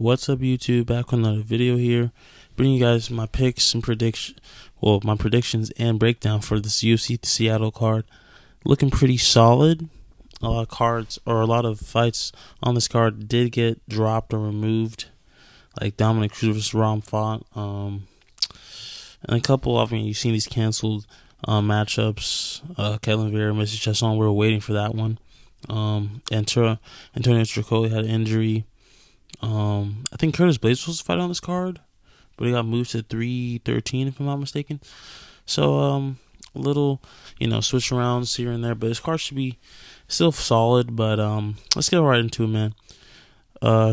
What's up, YouTube? Back with another video here, bringing you guys my picks and my predictions and breakdown for this UFC Seattle card. Looking pretty solid. A lot of cards or a lot of fights on this card did get dropped or removed, like Dominic Cruz versus Rom Font, and a couple of you've seen these canceled matchups. Kevin Vera, Mrs. Chesson, we were waiting for that one. Antonio Tricoli had an injury. I think Curtis Blades was supposed to fight on this card, but he got moved to 313 if I'm not mistaken. So a little, switch arounds here and there, but his card should be still solid. But let's get right into it, man.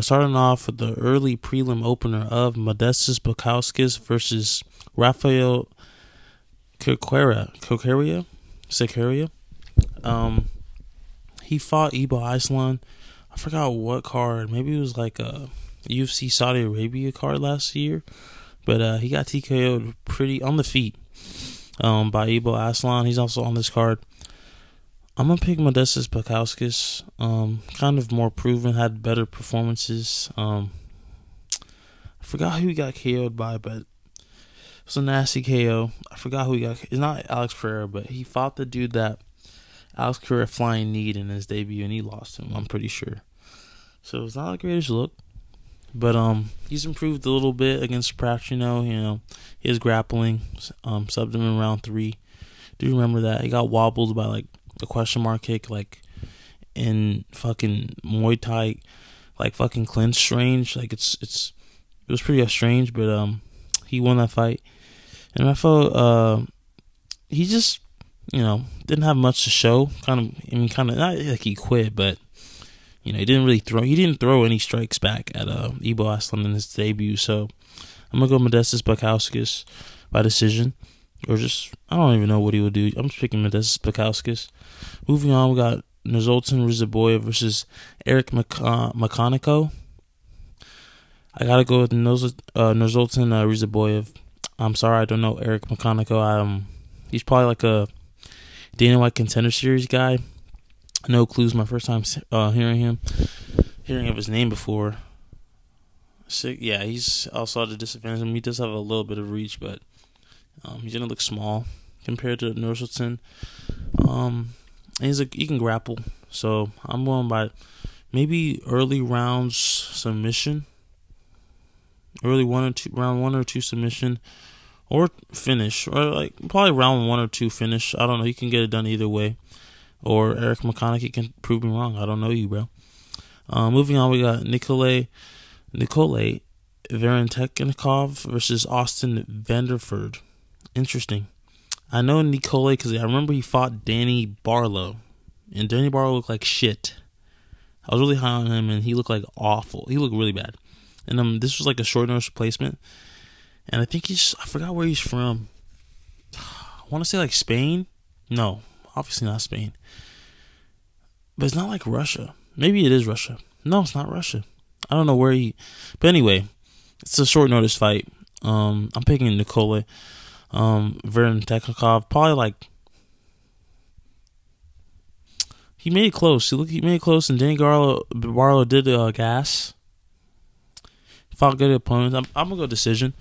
Starting off with the early prelim opener of Modestas Bukauskas versus Rafael Coqueria. He fought Ibo Iceland. I forgot what card. Maybe it was like a UFC Saudi Arabia card last year. But he got TKO'd pretty on the feet by Ibo Iceland. He's also on this card. I'm going to pick Modestas Bukauskas. Kind of more proven, had better performances. I forgot who he got KO'd by, but it was a nasty KO. I forgot who he got. It's not Alex Pereira, but he fought the dude that Alex Pereira flying kneed in his debut, and he lost him, I'm pretty sure. So it's not the greatest look, but he's improved a little bit against Pracino. His grappling, subbed him in round 3. Do you remember that? He got wobbled by like a question mark kick, like in fucking Muay Thai, like fucking clinch range. Like it was pretty strange, but he won that fight, and I felt he just didn't have much to show. Kind of not like he quit, but he didn't really throw. He didn't throw any strikes back at Ibo Aslan in his debut. So I'm gonna go Modestas Bukauskas by decision, or just I don't even know what he would do. I'm just picking Modestas Bukauskas. Moving on, we got Nursultan Rizaboyev versus Eric Makanico. I gotta go with Nursultan Rizaboyev. I'm sorry, I don't know Eric Makanico. He's probably like a Dana White Contender Series guy. No clues. My first time hearing of his name before. Yeah, he's also at a disadvantage. He does have a little bit of reach, but he's gonna look small compared to Nursultan. And he can grapple. So I'm going by maybe early rounds submission, round 1 or 2 submission. Or finish, or like probably round 1 or 2 finish. I don't know. He can get it done either way. Or Eric McConaughey can prove me wrong. I don't know you, bro. Moving on, we got Nikolay Varenteknikov versus Austin Vanderford. Interesting. I know Nikolay because I remember he fought Danny Barlow. And Danny Barlow looked like shit. I was really high on him, and he looked like awful. He looked really bad. And this was like a short notice replacement. And I think I forgot where he's from. I want to say like Spain. No, obviously not Spain. But it's not like Russia. Maybe it is Russia. No, it's not Russia. I don't know where but anyway, it's a short notice fight. I'm picking Nikolay Varenteknikov. Probably like, he made it close. He made it close, and Danny Barlow did gas. Fought good opponents. I'm going to go decision.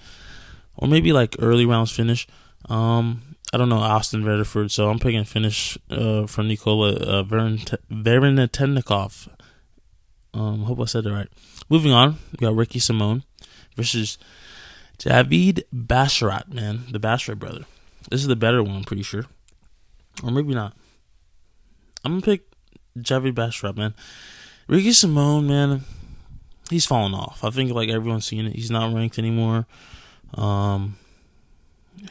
Or maybe like early rounds finish. I don't know Austin Vanderford, so I'm picking finish for Nikola Varenteknikov. Hope I said that right. Moving on, we got Ricky Simone versus Javid Basharat, man. The Basharat brother. This is the better one, I'm pretty sure. Or maybe not. I'm going to pick Javid Basharat, man. Ricky Simone, man, he's fallen off. I think like everyone's seen it. He's not ranked anymore.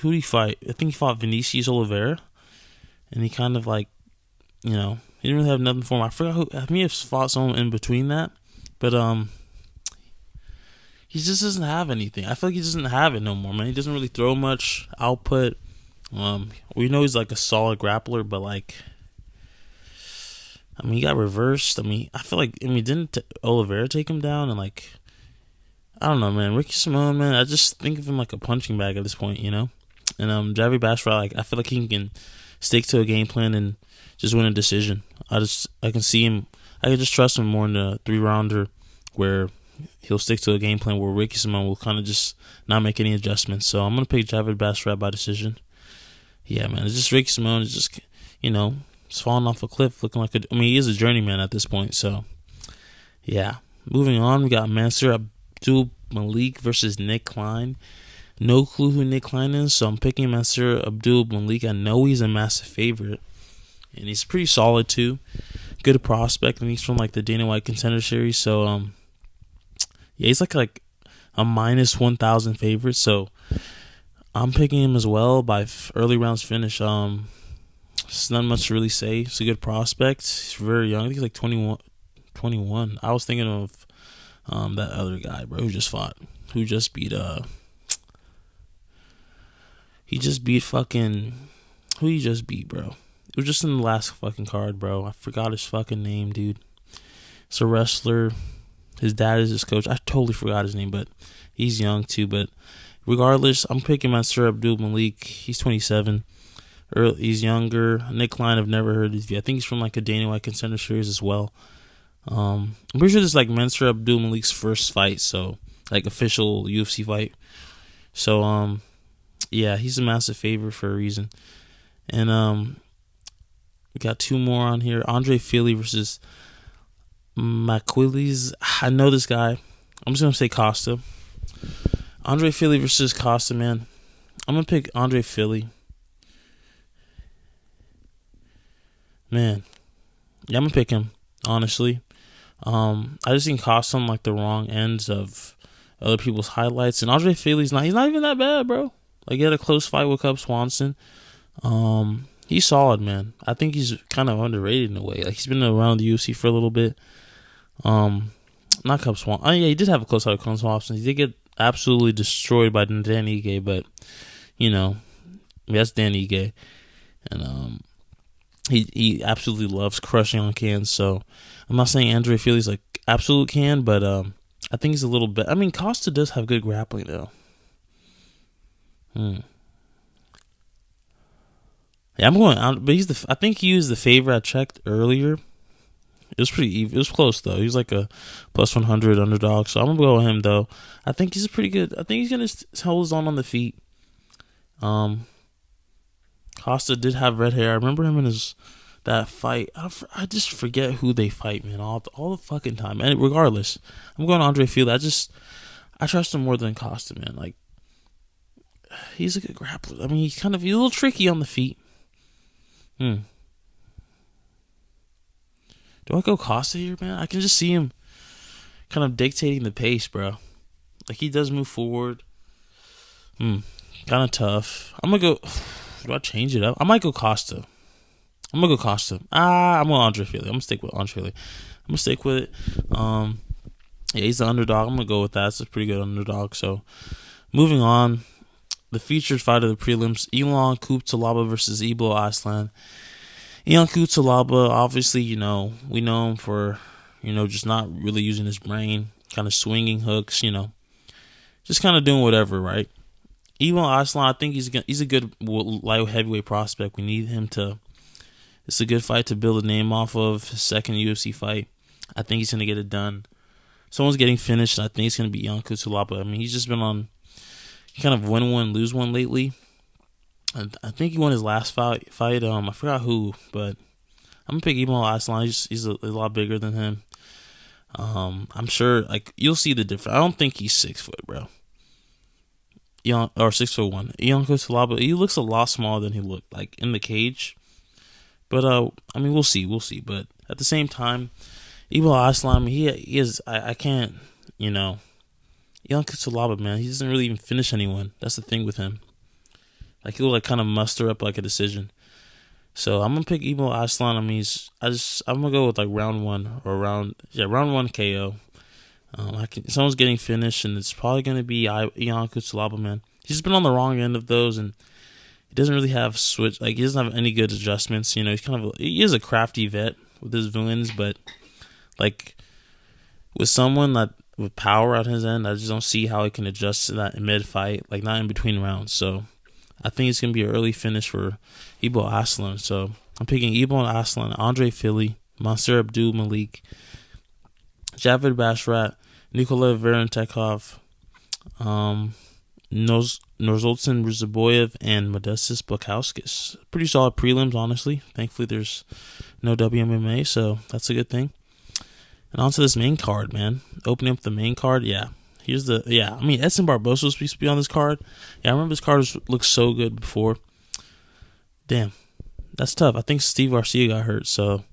Who did he fight? I think he fought Vinicius Oliveira, and he kind of like, he didn't really have nothing for him. I forgot who. I may have fought someone in between that, but he just doesn't have anything. I feel like he doesn't have it no more, man. He doesn't really throw much output. We know he's like a solid grappler, but like, he got reversed. I feel like, didn't Oliveira take him down? And like, I don't know, man. Ricky Simone, man, I just think of him like a punching bag at this point, And Javi Basharat, like, I feel like he can stick to a game plan and just win a decision. I can see him. I can just trust him more in the 3-rounder where he'll stick to a game plan where Ricky Simon will kind of just not make any adjustments. So I'm gonna pick Javid Basharat by decision. Yeah, man, it's just Ricky Simon is just just falling off a cliff, looking like he is a journeyman at this point. So yeah, moving on, we got Mansur Abdul Malik versus Nick Klein. No clue who Nick Klein is, so I'm picking Mansur Abdul Malik. I know he's a massive favorite, and he's pretty solid too. Good prospect, and he's from like the Dana White Contender Series. So yeah, he's like a minus 1,000 favorite. So I'm picking him as well by early rounds finish. It's not much to really say. He's a good prospect. He's very young. I think he's like 21. I was thinking of that other guy, bro, who just fought, who just beat he just beat fucking, who he just beat, bro? It was just in the last fucking card, bro. I forgot his fucking name, dude. It's a wrestler. His dad is his coach. I totally forgot his name, but he's young too. But regardless, I'm picking Mansur Abdul Malik. He's 27. He's younger. Nick Klein, I've never heard of. I think he's from like a Dana White Contender Series as well. I'm pretty sure this is like Mansur Abdul Malik's first fight, so like official UFC fight. So yeah, he's a massive favorite for a reason. And we got two more on here. Andre Fili versus Maquiles. I know this guy. I'm just gonna say Costa. Andre Fili versus Costa, man. I'm gonna pick Andre Fili. Man, yeah, I'm gonna pick him. Honestly, I just think Costa on like the wrong ends of other people's highlights, and Andre Fili's he's not even that bad, bro. Like, he had a close fight with Cub Swanson. He's solid, man. I think he's kind of underrated in a way. Like, he's been around the UFC for a little bit. Not Cub Swanson. Oh yeah, he did have a close fight with Cub Swanson. He did get absolutely destroyed by Dan Ige, but that's Dan Ige, and he absolutely loves crushing on cans. So I'm not saying Andre Fili's like absolute can, but I think he's a little bit. I mean, Costa does have good grappling though. Yeah, I'm going out, but I think he was the favorite. I checked earlier. It was pretty even. It was close though. He's like a plus 100 underdog, so I'm gonna go with him though. I think he's pretty good. I think he's gonna hold his own on the feet. Costa did have red hair. I remember him in that fight. I just forget who they fight, man. All the fucking time. And regardless, I'm going Andre Fili. I trust him more than Costa, man. Like, he's a good grappler. I mean, he's a little tricky on the feet. Do I go Costa here, man? I can just see him kind of dictating the pace, bro. Like, he does move forward. Kind of tough. I'm going to go... Do I change it up? I might go Costa. I'm going going Andre Fili. I'm going to stick with Andre Fili. I'm going to stick with it. Yeah, he's the underdog. I'm going to go with that. It's a pretty good underdog. So, moving on. The featured fight of the prelims, Ilan Kutalaba versus Ibo Aslan. Ilan Kutalaba, obviously, we know him for, just not really using his brain, kind of swinging hooks, just kind of doing whatever, right? Ibo Aslan, I think he's a good light heavyweight prospect. We need him to. It's a good fight to build a name off of. His second UFC fight, I think he's gonna get it done. Someone's getting finished. I think it's gonna be Ilan Kutalaba. I mean, he's just been on. Kind of win one, lose one lately. I think he won his last fight. I forgot who, but I'm gonna pick Ibo Aslan. He's a lot bigger than him. I'm sure, like, you'll see the difference. I don't think he's 6 foot, bro. Or 6'1". Ilan Kutalaba, he looks a lot smaller than he looked like in the cage. But I mean, we'll see. But at the same time, Ibo Aslan, he is. I can't, Ilan Kutalaba, man, he doesn't really even finish anyone. That's the thing with him. Like, he'll kind of muster up like a decision. So I'm gonna pick Ibo Aslan. I mean, I'm gonna go with like round one round one KO. Someone's getting finished, and it's probably gonna be Ilan Kutalaba, man. He's been on the wrong end of those, and he doesn't really have switch. Like, he doesn't have any good adjustments. He is a crafty vet with his wins, but like with someone that. With power at his end, I just don't see how he can adjust to that in mid-fight, like not in between rounds. So I think it's going to be an early finish for Ibo Aslan. So I'm picking Ibo Aslan, Andre Fili, Mansur Abdul Malik, Javid Basharat, Nikolai Varentekov, Norzoltson Rizaboyev, and Modestas Blakowskis. Pretty solid prelims, honestly. Thankfully, there's no WMMA, so that's a good thing. And on to this main card, man. Opening up the main card, yeah. Edson Barbosa was supposed to be on this card. Yeah, I remember this card looked so good before. Damn, that's tough. I think Steve Garcia got hurt, so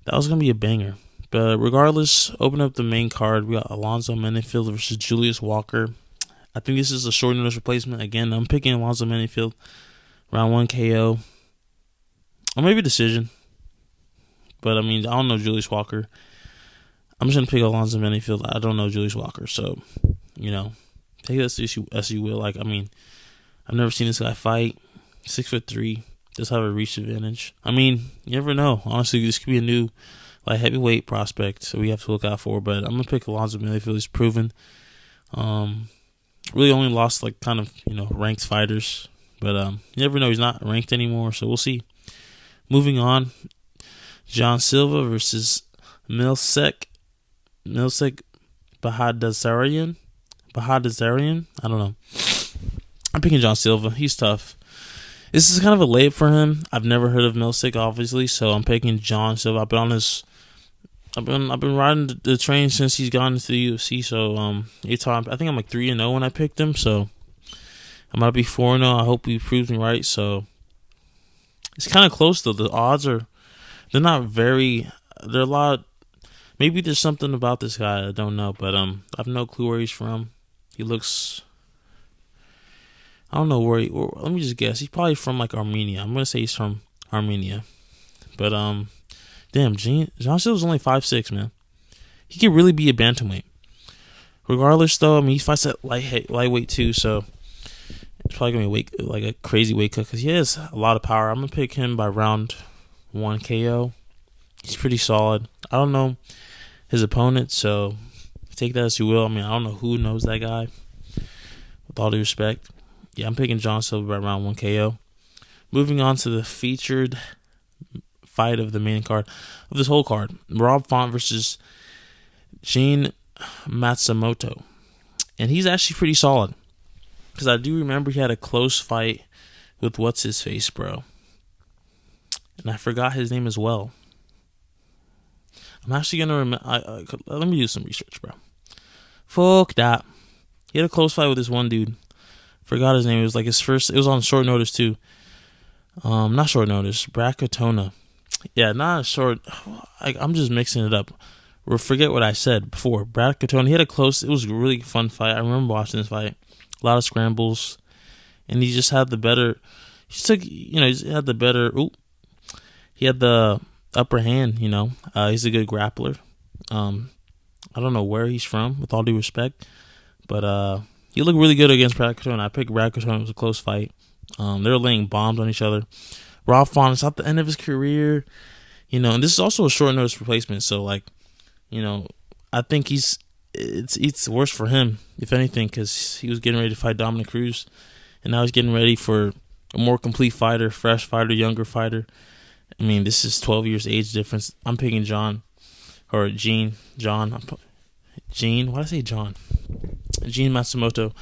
that was going to be a banger. But regardless, open up the main card. We got Alonzo Menifield versus Julius Walker. I think this is a short notice replacement. Again, I'm picking Alonzo Menifield. Round 1 KO. Or maybe decision. But, I don't know Julius Walker. I'm just going to pick Alonzo Menifield. I don't know Julius Walker. So, take this as you will. I've never seen this guy fight. 6'3", does have a reach advantage. You never know. Honestly, this could be a new heavyweight prospect, so we have to look out for. But I'm gonna pick Alonzo Menifield. He's proven. Really only lost ranked fighters, but you never know. He's not ranked anymore, so we'll see. Moving on, John Silva versus Milsek Bahadazarian. I don't know. I'm picking John Silva. He's tough. This is kind of a layup for him. I've never heard of Milsik, obviously, so I'm picking John Silva. I've been riding the train since he's gone into the UFC. So I think I'm 3-0 when I picked him. So I might be 4-0. I hope he proves me right. So it's kind of close though. The odds they're not very. They're a lot. Maybe there's something about this guy I don't know, but I have no clue where he's from. He looks. I don't know where. Let me just guess. He's probably from Armenia. I'm gonna say he's from Armenia, but damn, John Silva's only 5'6", man. He could really be a bantamweight. Regardless, though, he fights at lightweight too, so it's probably gonna be a crazy weight cut because he has a lot of power. I'm gonna pick him by round 1 KO. He's pretty solid. I don't know his opponent, so take that as you will. I don't know who knows that guy. With all due respect, yeah, I'm picking John Silva by round 1 KO. Moving on to the featured fight of the main card of this whole card, Rob Font versus Gene Matsumoto, and he's actually pretty solid because I do remember he had a close fight with what's his face, bro, and I forgot his name as well. I'm actually gonna let me do some research, bro. Fuck that. He had a close fight with this one dude. Forgot his name. It was his first. It was on short notice too. Not short notice. Bracatona. Yeah, not short. I'm just mixing it up. Or forget what I said before. Brad Catone, he had a close. It was a really fun fight. I remember watching this fight. A lot of scrambles, and he just had the better. He had the better. He had the upper hand. He's a good grappler. I don't know where he's from, with all due respect, but he looked really good against Brad Catone. I picked Brad Catone. It was a close fight. They were laying bombs on each other. Rob Font is at the end of his career, and this is also a short notice replacement. So, I think it's worse for him, if anything, because he was getting ready to fight Dominic Cruz, and now he's getting ready for a more complete fighter, fresh fighter, younger fighter. This is 12 years age difference. I'm picking Gene. Why did I say John? Gene Matsumoto.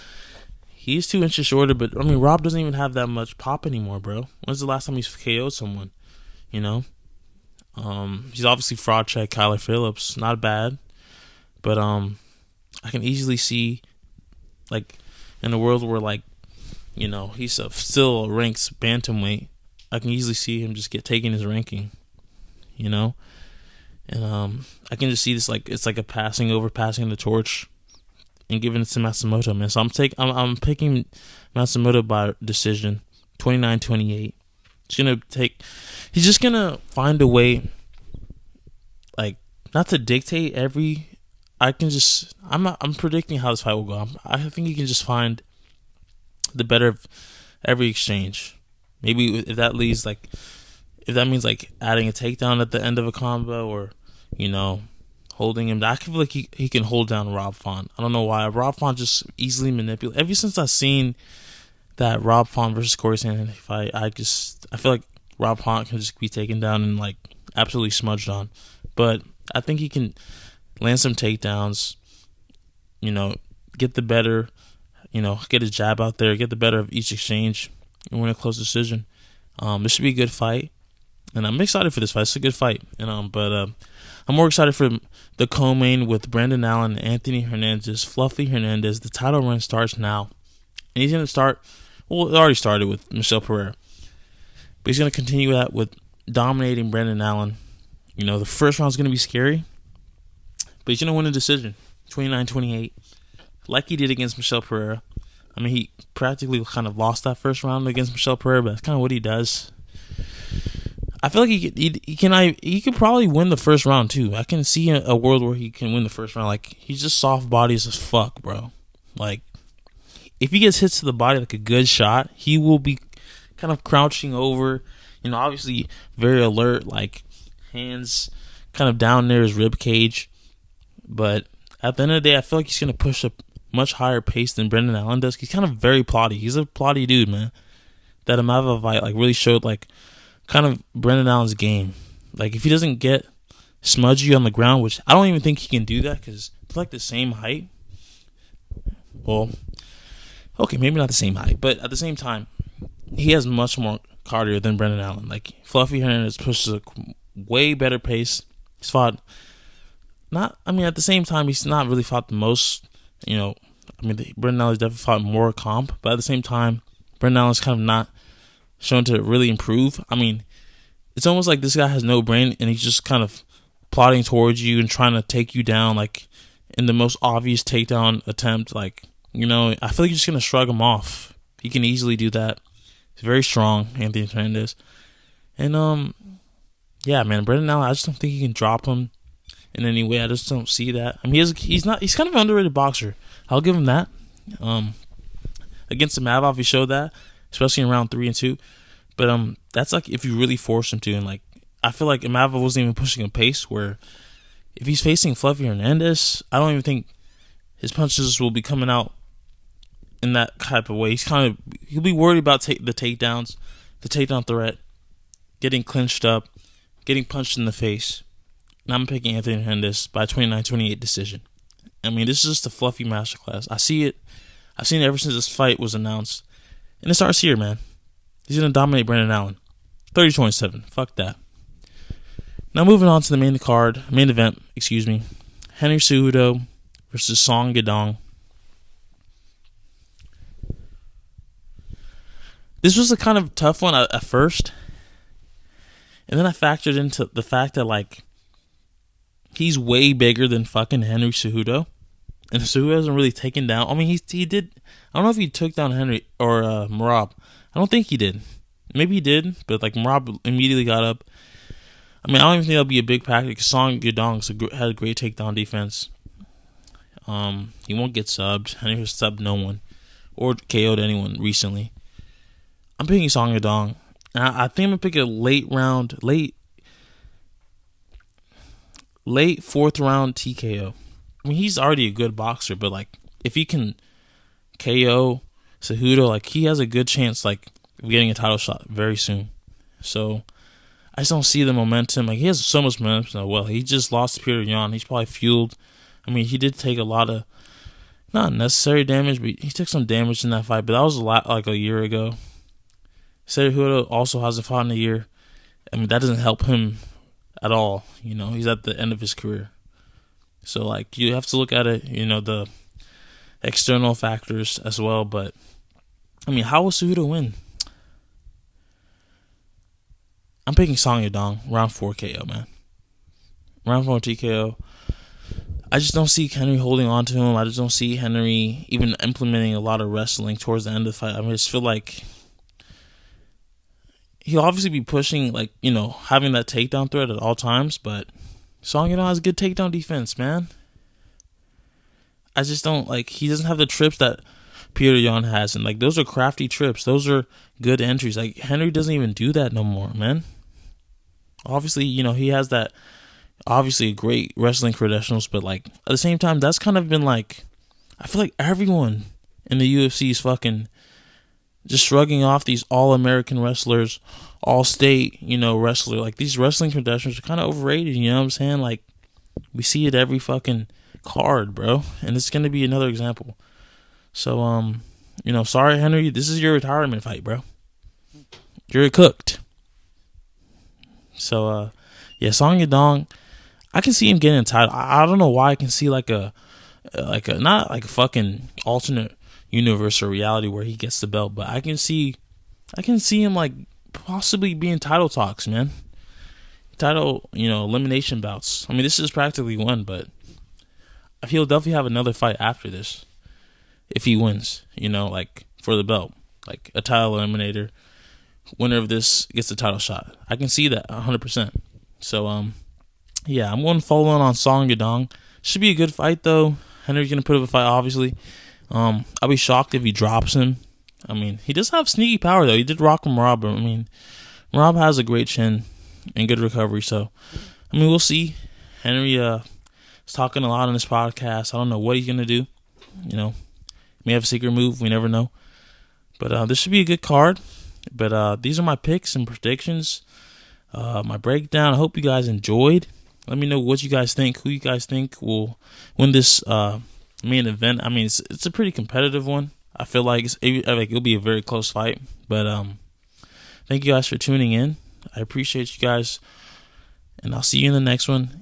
He's 2 inches shorter, but Rob doesn't even have that much pop anymore, bro. When's the last time he's KO'd someone? He's obviously fraud check Kyler Phillips, not bad, but I can easily see, in a world where he's still ranks bantamweight, I can easily see him just taking his ranking, and I can just see this it's like a passing the torch and giving it to Matsumoto, man. So I'm picking Matsumoto by decision, 29-28. He's just gonna find a way, not to dictate I'm predicting how this fight will go. I think he can just find the better of every exchange. Maybe if that leads if that means adding a takedown at the end of a combo, or holding him. I feel like he can hold down Rob Font. I don't know why. Rob Font just easily manipulates. Ever since I've seen that Rob Font versus Corey Sandhagen fight, I feel like Rob Font can just be taken down and absolutely smudged on. But I think he can land some takedowns, get the better, get his jab out there, get the better of each exchange, and win a close decision. This should be a good fight, and I'm excited for this fight. It's a good fight, but I'm more excited for the co-main with Brendan Allen and Anthony Hernandez. Fluffy Hernandez. The title run starts now, and he's going to start. Well, it already started with Michel Pereira, but he's going to continue that with dominating Brendan Allen. The first round's going to be scary, but he's going to win a decision, 29-28, like he did against Michel Pereira. He practically kind of lost that first round against Michel Pereira, but that's kind of what he does. I feel like he could probably win the first round too. I can see a world where he can win the first round. Like, he's just soft bodies as fuck, bro. Like, if he gets hits to the body like a good shot, he will be kind of crouching over, obviously very alert, like hands kind of down near his rib cage. But at the end of the day, I feel like he's gonna push a much higher pace than Brendan Allen does. He's kind of very plotty. He's a plotty dude, man. That Imavov fight really showed kind of Brendan Allen's game. Like, if he doesn't get smudgy on the ground, which I don't even think he can do that because they're the same height. Well, okay, maybe not the same height, but at the same time, he has much more cardio than Brendan Allen. Like, Fluffy Hernandez pushes a way better pace. He's fought at the same time, he's not really fought the most, Brendan Allen's definitely fought more comp, but at the same time, Brendan Allen's kind of not shown to really improve. It's almost like this guy has no brain and he's just kind of plotting towards you and trying to take you down, in the most obvious takedown attempt. I feel like you're just going to shrug him off. He can easily do that. He's very strong, Anthony Hernandez. And, yeah, man, Brendan Allen, I just don't think he can drop him in any way. I just don't see that. He's kind of an underrated boxer. I'll give him that. Against Imavov, he showed that, especially in round 3 and 2. But that's if you really force him to. And I feel like Imavov wasn't even pushing a pace where if he's facing Fluffy Hernandez, I don't even think his punches will be coming out in that type of way. He'll be worried about the takedowns, the takedown threat, getting clinched up, getting punched in the face. And I'm picking Anthony Hernandez by 29-28 decision. This is just a Fluffy masterclass. I see it. I've seen it ever since this fight was announced. And it starts here, man. He's going to dominate Brendan Allen. 30-27. Fuck that. Now moving on to the main event, Henry Cejudo versus Song Yadong. This was a kind of tough one at first. And then I factored into the fact that, he's way bigger than fucking Henry Cejudo. And Cejudo hasn't really taken down. He did. I don't know if he took down Henry or Merab. I don't think he did. Maybe he did, but Merab immediately got up. I don't even think that'll be a big package because Song Yadong had a great takedown defense. He won't get subbed. Henry has subbed no one or KO'd anyone recently. I'm picking Song Yadong. And I think I'm going to pick a late 4th round TKO. He's already a good boxer, but if he can KO Cejudo, he has a good chance of getting a title shot very soon. So I just don't see the momentum. He has so much momentum. Well, he just lost to Peter Yan. He's probably fueled. He did take a lot of not necessary damage, but he took some damage in that fight. But that was a year ago. Cejudo also hasn't fought in a year. That doesn't help him at all. He's at the end of his career. So, you have to look at it, the external factors as well. But, how will Cejudo win? I'm picking Song Yadong, round 4 KO, man. Round 4 TKO. I just don't see Henry holding on to him. I just don't see Henry even implementing a lot of wrestling towards the end of the fight. I just feel like he'll obviously be pushing, having that takedown threat at all times, but Song Yadong has good takedown defense, man. I just don't, he doesn't have the trips that Peter Yan has, and, those are crafty trips. Those are good entries. Henry doesn't even do that no more, man. Obviously, he has that, obviously, great wrestling credentials, but, at the same time, that's kind of been, I feel like everyone in the UFC is fucking just shrugging off these all-American wrestlers, all-state, wrestler. These wrestling credentials are kind of overrated, you know what I'm saying? We see it every fucking card, bro. And it's gonna be another example. So sorry, Henry, this is your retirement fight, bro. You're cooked. So Song Yadong, I can see him getting a title. I don't know why I can see like a not like a fucking alternate universe or reality where he gets the belt, but I can see him like possibly being title talks, man. Title, elimination bouts. I mean, this is practically one, but he'll definitely have another fight after this if he wins, like for the belt, like a title eliminator. Winner of this gets the title shot. I can see that 100%. So, I'm going to follow on Song Yadong. Should be a good fight, though. Henry's going to put up a fight, obviously. I'll be shocked if he drops him. I mean, he does have sneaky power, though. He did rock him, Rob. I mean, Rob has a great chin and good recovery. So, I mean, we'll see. Henry is talking a lot on this podcast. I don't know what he's going to do. May have a secret move. We never know. But this should be a good card. But these are my picks and predictions. My breakdown. I hope you guys enjoyed. Let me know what you guys think. Who you guys think will win this main event. I mean, it's a pretty competitive one. I feel like it'll be a very close fight. But thank you guys for tuning in. I appreciate you guys. And I'll see you in the next one.